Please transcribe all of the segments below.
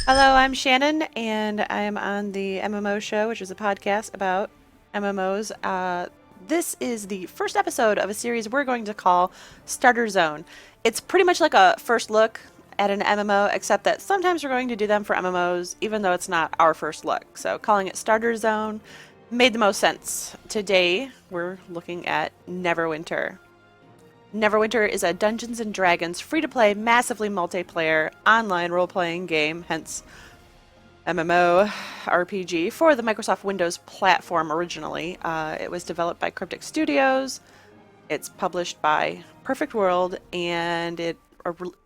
Hello, I'm Shannon, and I am on the MMO Show, which is a podcast about MMOs. This is the first episode of a series we're going to call Starter Zone. It's pretty much like a first look at an MMO, except that sometimes we're going to do them for MMOs, even though it's not our first look. So calling it Starter Zone made the most sense. Today, we're looking at Neverwinter. Neverwinter is a Dungeons and Dragons free-to-play, massively multiplayer online role-playing game, hence MMORPG, for the Microsoft Windows platform originally. It was developed by Cryptic Studios. It's published by Perfect World, and it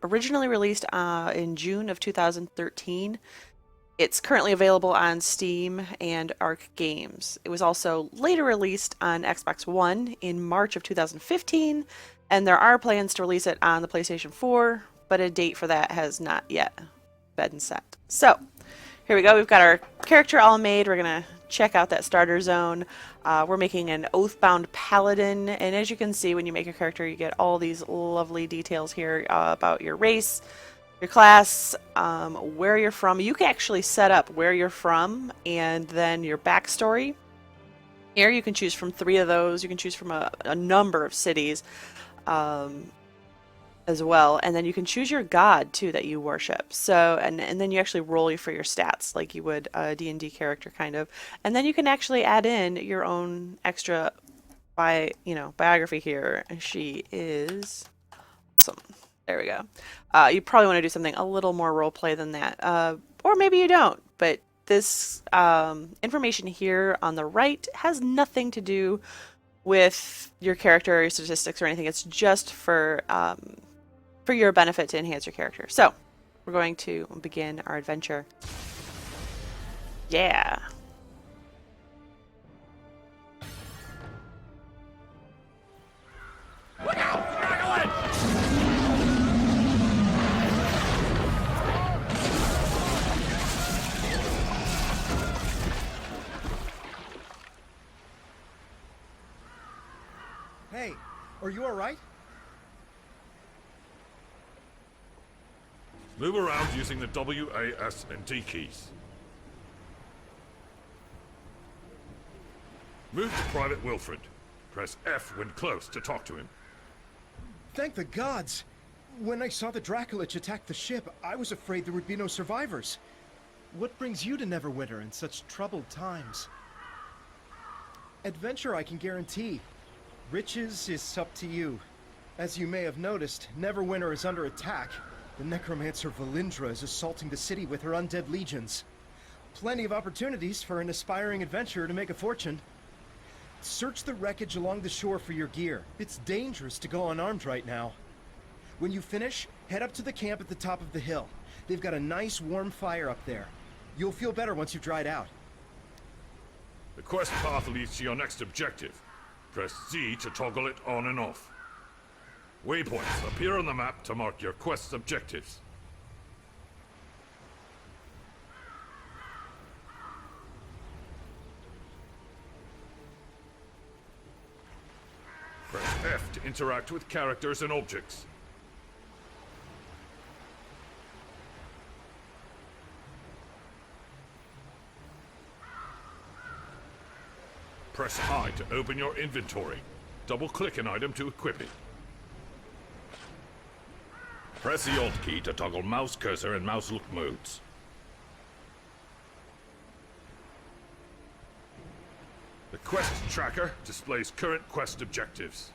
originally released in June of 2013. It's currently available on Steam and Arc Games. It was also later released on Xbox One in March of 2015, and there are plans to release it on the PlayStation 4, but a date for that has not yet been set. So, here we go. We've got our character all made. We're going to check out that starter zone. We're making an Oathbound Paladin, and as you can see, when you make a character, you get all these lovely details here about your race, your class, where you're from. You can actually set up where you're from and then your backstory. Here you can choose from 3 of those. You can choose from a number of cities as well. And then you can choose your god too that you worship. So, and then you actually roll for your stats like you would a D&D character kind of. And then you can actually add in your own extra biography here. She is awesome. There we go. You probably want to do something a little more role play than that. Or maybe you don't, but this information here on the right has nothing to do with your character or your statistics or anything. It's just for your benefit to enhance your character. So, we're going to begin our adventure. Yeah. Look out! Dragolet! Hey, are you alright? Move around using the W, A, S, and D keys. Move to Private Wilfred. Press F when close to talk to him. Thank the gods! When I saw the Dracolich attack the ship, I was afraid there would be no survivors. What brings you to Neverwinter in such troubled times? Adventure, I can guarantee. Riches is up to you. As you may have noticed, Neverwinter is under attack. The necromancer Valindra is assaulting the city with her undead legions. Plenty of opportunities for an aspiring adventurer to make a fortune. Search the wreckage along the shore for your gear. It's dangerous to go unarmed right now. When you finish, head up to the camp at the top of the hill. They've got a nice warm fire up there. You'll feel better once you've dried out. The quest path leads to your next objective. Press Z to toggle it on and off. Waypoints appear on the map to mark your quest's objectives. Press F to interact with characters and objects. Press I to open your inventory. Double-click an item to equip it. Press the Alt key to toggle mouse cursor and mouse look modes. The quest tracker displays current quest objectives.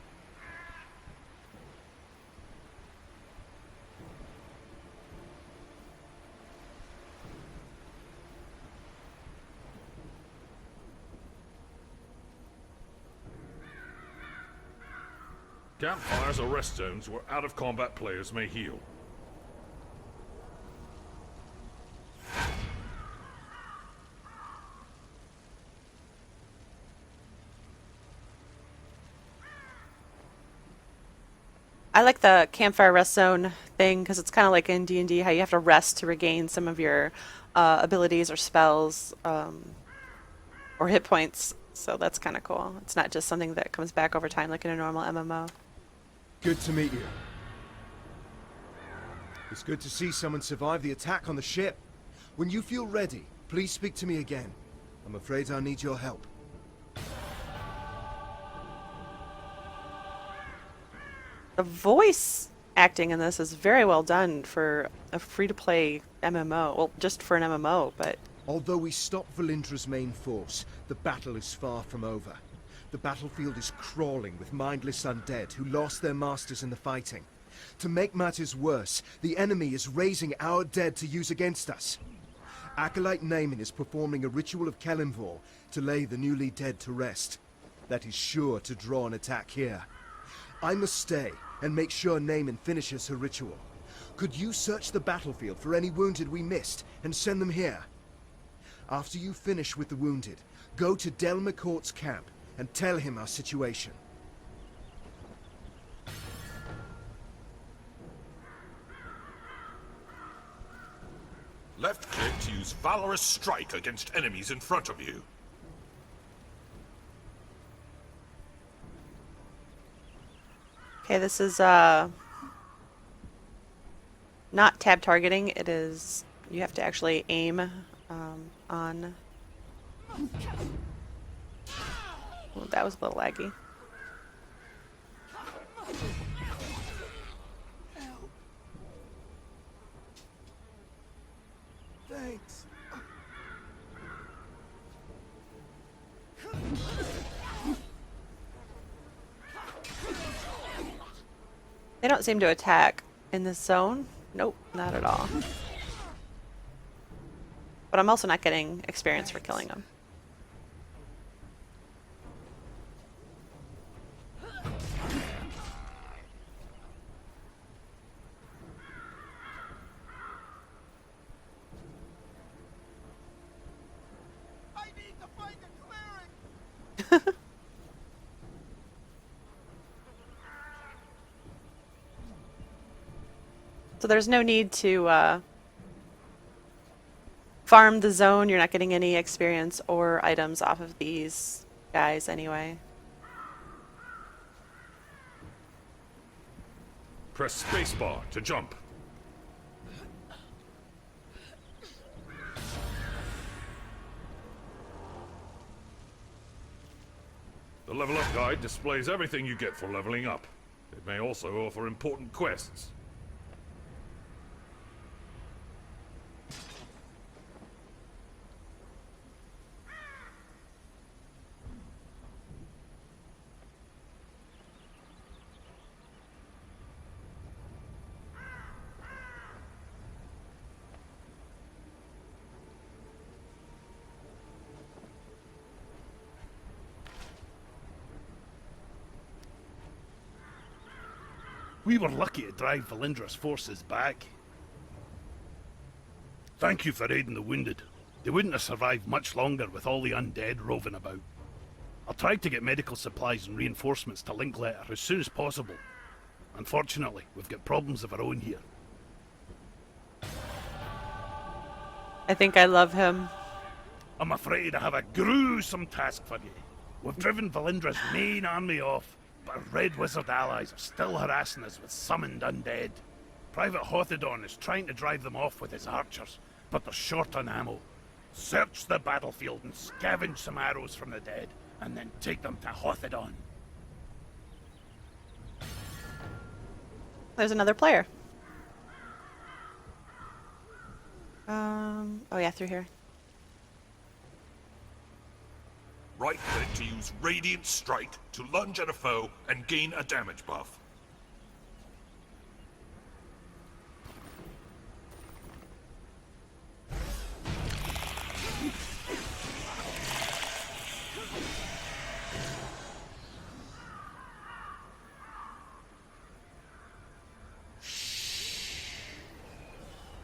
Campfires are rest zones where out-of-combat players may heal. I like the campfire rest zone thing because it's kind of like in D&D how you have to rest to regain some of your abilities or spells or hit points. So that's kind of cool. It's not just something that comes back over time like in a normal MMO. Good to meet you. It's good to see someone survive the attack on the ship. When you feel ready, please speak to me again. I'm afraid I need your help. The voice acting in this is very well done for a free-to-play MMO. Well, just for an MMO, but Although we stopped Valindra's main force, the battle is far from over. The battlefield is crawling with mindless undead who lost their masters in the fighting. To make matters worse, the enemy is raising our dead to use against us. Acolyte Naaman is performing a ritual of Kelimvor to lay the newly dead to rest. That is sure to draw an attack here. I must stay and make sure Naaman finishes her ritual. Could you search the battlefield for any wounded we missed and send them here? After you finish with the wounded, go to Del McCourt's camp and tell him our situation. Left click to use Valorous Strike against enemies in front of you. okay, this is not tab targeting. It is, you have to actually aim on. Oh, that was a little laggy. Thanks. They don't seem to attack in this zone. Nope, not at all. But I'm also not getting experience for killing them. I need to find a cleric. So there's no need to farm the zone. You're not getting any experience or items off of these guys anyway. Press spacebar to jump. The Level Up Guide displays everything you get for leveling up. It may also offer important quests. We were lucky to drive Valindra's forces back. Thank you for aiding the wounded. They wouldn't have survived much longer with all the undead roving about. I'll try to get medical supplies and reinforcements to Linkletter as soon as possible. Unfortunately, we've got problems of our own here. I think I love him. I'm afraid I have a gruesome task for you. We've driven Valindra's main army off, but our Red Wizard allies are still harassing us with summoned undead. Private Hothedon is trying to drive them off with his archers, but they're short on ammo. Search the battlefield and scavenge some arrows from the dead, and then take them to Hothedon. There's another player. Oh yeah, through here. Right-click to use Radiant Strike to lunge at a foe and gain a damage buff.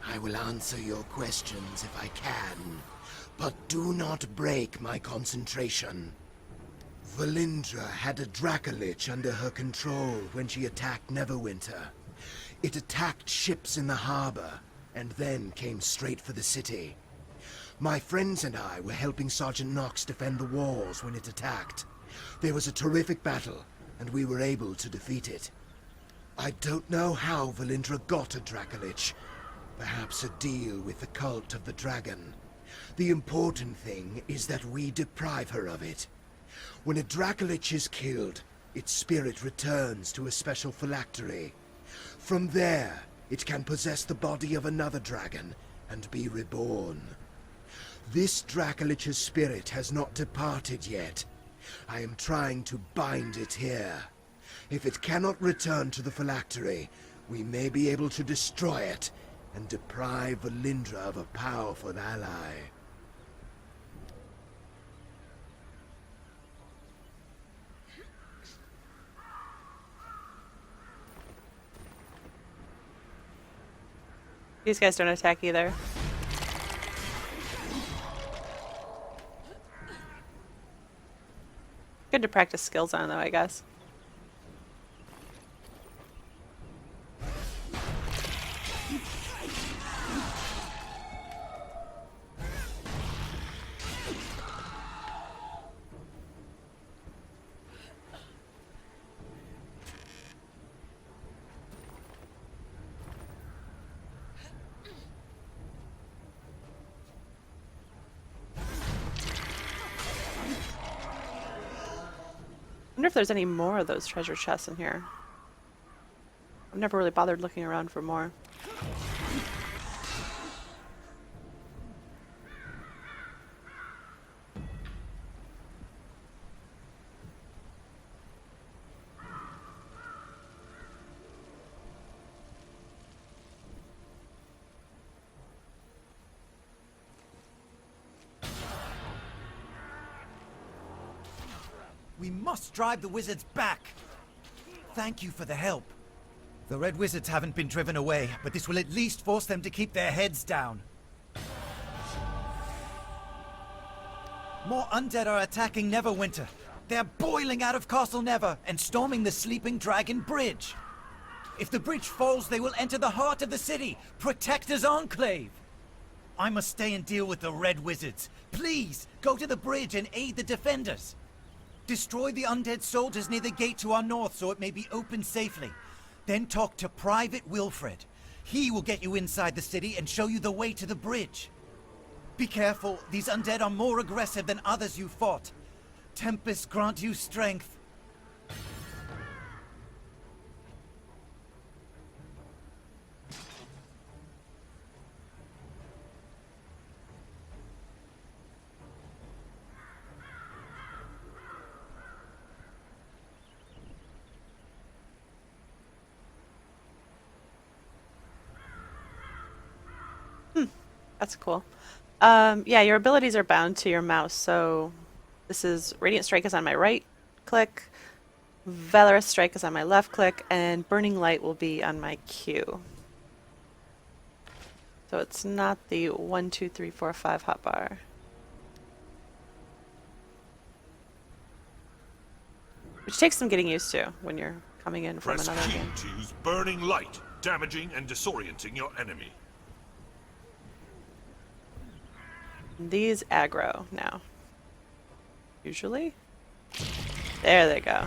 I will answer your questions if I can, but do not break my concentration. Valindra had a Dracolich under her control when she attacked Neverwinter. It attacked ships in the harbor, and then came straight for the city. My friends and I were helping Sergeant Knox defend the walls when it attacked. There was a terrific battle, and we were able to defeat it. I don't know how Valindra got a Dracolich, Perhaps a deal with the cult of the dragon. The important thing is that we deprive her of it. When a Dracolich is killed, its spirit returns to a special phylactery. From there, it can possess the body of another dragon and be reborn. This Dracolich's spirit has not departed yet. I am trying to bind it here. If it cannot return to the phylactery, we may be able to destroy it and deprive Valindra of a powerful ally. These guys don't attack either. Good to practice skills on, though, I guess. I wonder if there's any more of those treasure chests in here. I've never really bothered looking around for more. We must drive the wizards back! Thank you for the help. The Red Wizards haven't been driven away, but this will at least force them to keep their heads down. More undead are attacking Neverwinter. They're boiling out of Castle Never and storming the Sleeping Dragon Bridge. If the bridge falls, they will enter the heart of the city, Protector's Enclave. I must stay and deal with the Red Wizards. Please, go to the bridge and aid the defenders. Destroy the undead soldiers near the gate to our north so it may be opened safely. Then talk to Private Wilfred. He will get you inside the city and show you the way to the bridge. Be careful, these undead are more aggressive than others you fought. Tempest grant you strength. That's cool. Yeah, your abilities are bound to your mouse, so this is Radiant Strike is on my right click, Valorous Strike is on my left click, and Burning Light will be on my Q. So it's not the 1, 2, 3, 4, 5 hotbar. Which takes some getting used to when you're coming in from Press another Q game. to use Burning Light, damaging and disorienting your enemy. These aggro now. Usually. There they go.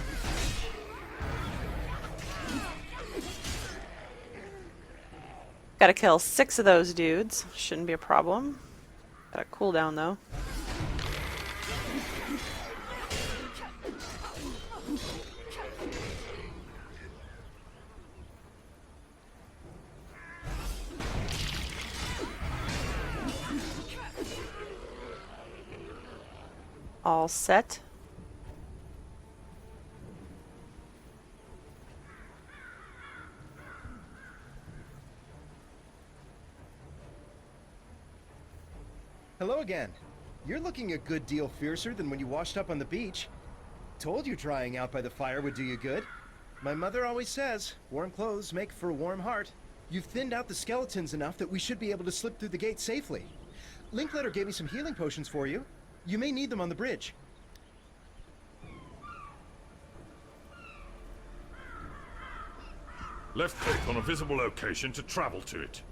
Gotta kill 6 of those dudes. Shouldn't be a problem. Got a cooldown though. All set. Hello again. You're looking a good deal fiercer than when you washed up on the beach. Told you drying out by the fire would do you good. My mother always says, warm clothes make for a warm heart. You've thinned out the skeletons enough that we should be able to slip through the gate safely. Linkletter gave me some healing potions for you. You may need them on the bridge. Left click on a visible location to travel to it.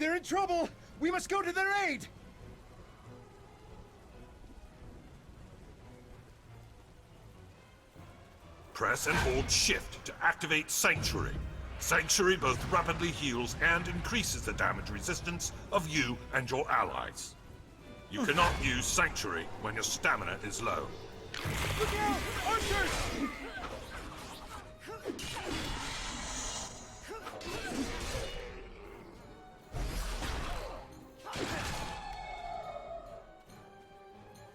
They're in trouble! We must go to their aid! Press and hold Shift to activate Sanctuary. Sanctuary both rapidly heals and increases the damage resistance of you and your allies. You cannot use Sanctuary when your stamina is low. Look out! Archers!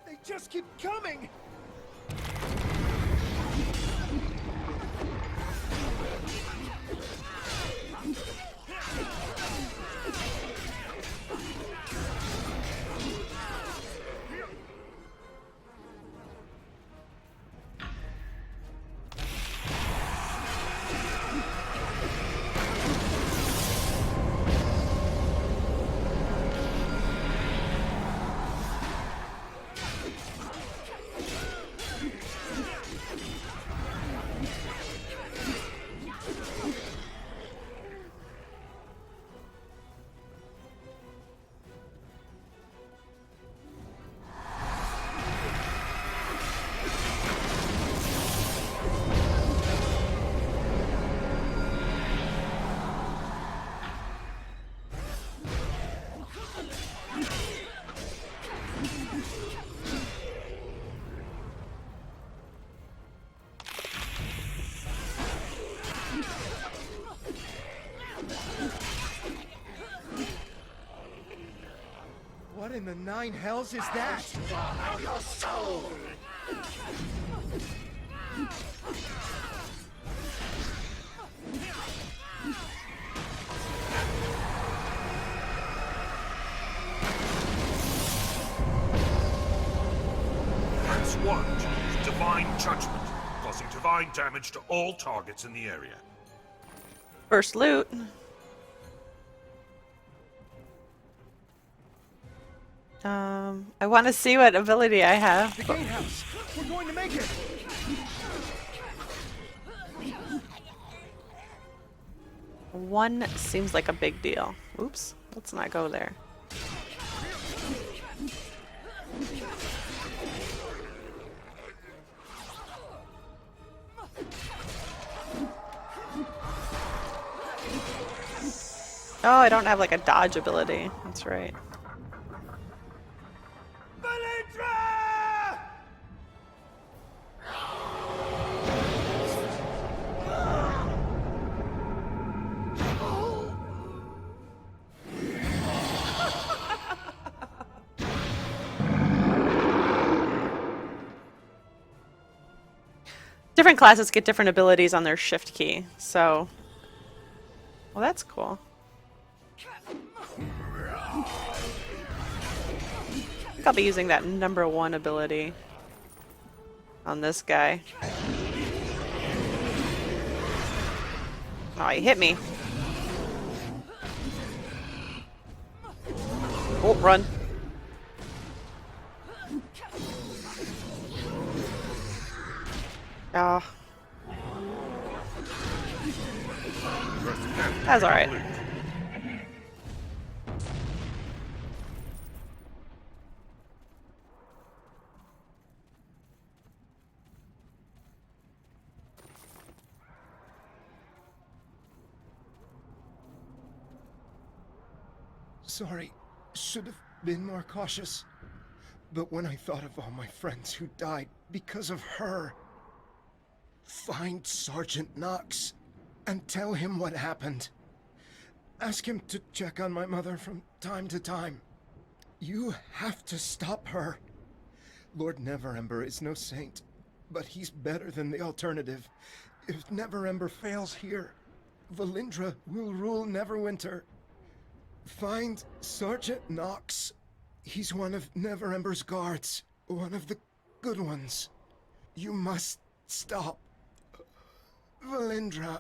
They just keep coming! What in the nine hells is that? Your soul! Press 1 to use Divine Judgment, causing divine damage to all targets in the area. First loot. I want to see what ability I have. The gatehouse! We're going to make it! One seems like a big deal. Oops, let's not go there. Oh, I don't have like a dodge ability. That's right. Different classes get different abilities on their shift key, so... Well, that's cool. I think I'll be using that #1 ability on this guy. Oh, he hit me. Oh, run. Oh. That's alright. Sorry, should have been more cautious. But when I thought of all my friends who died because of her... Find Sergeant Knox and tell him what happened. Ask him to check on my mother from time to time. You have to stop her. Lord Neverember is no saint, but he's better than the alternative. If Neverember fails here, Valindra will rule Neverwinter. Find Sergeant Knox. He's one of Neverember's guards, one of the good ones. You must stop Valindra.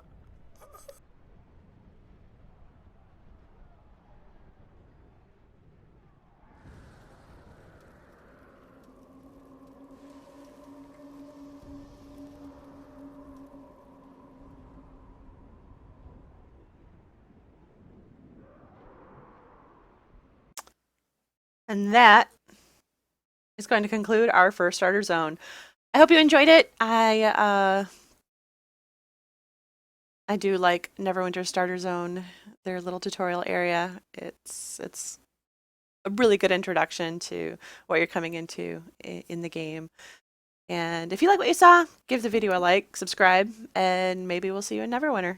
And that is going to conclude our first starter zone. I hope you enjoyed it. I do like Neverwinter Starter Zone, their little tutorial area. It's a really good introduction to what you're coming into in the game. And if you like what you saw, give the video a like, subscribe, and maybe we'll see you in Neverwinter.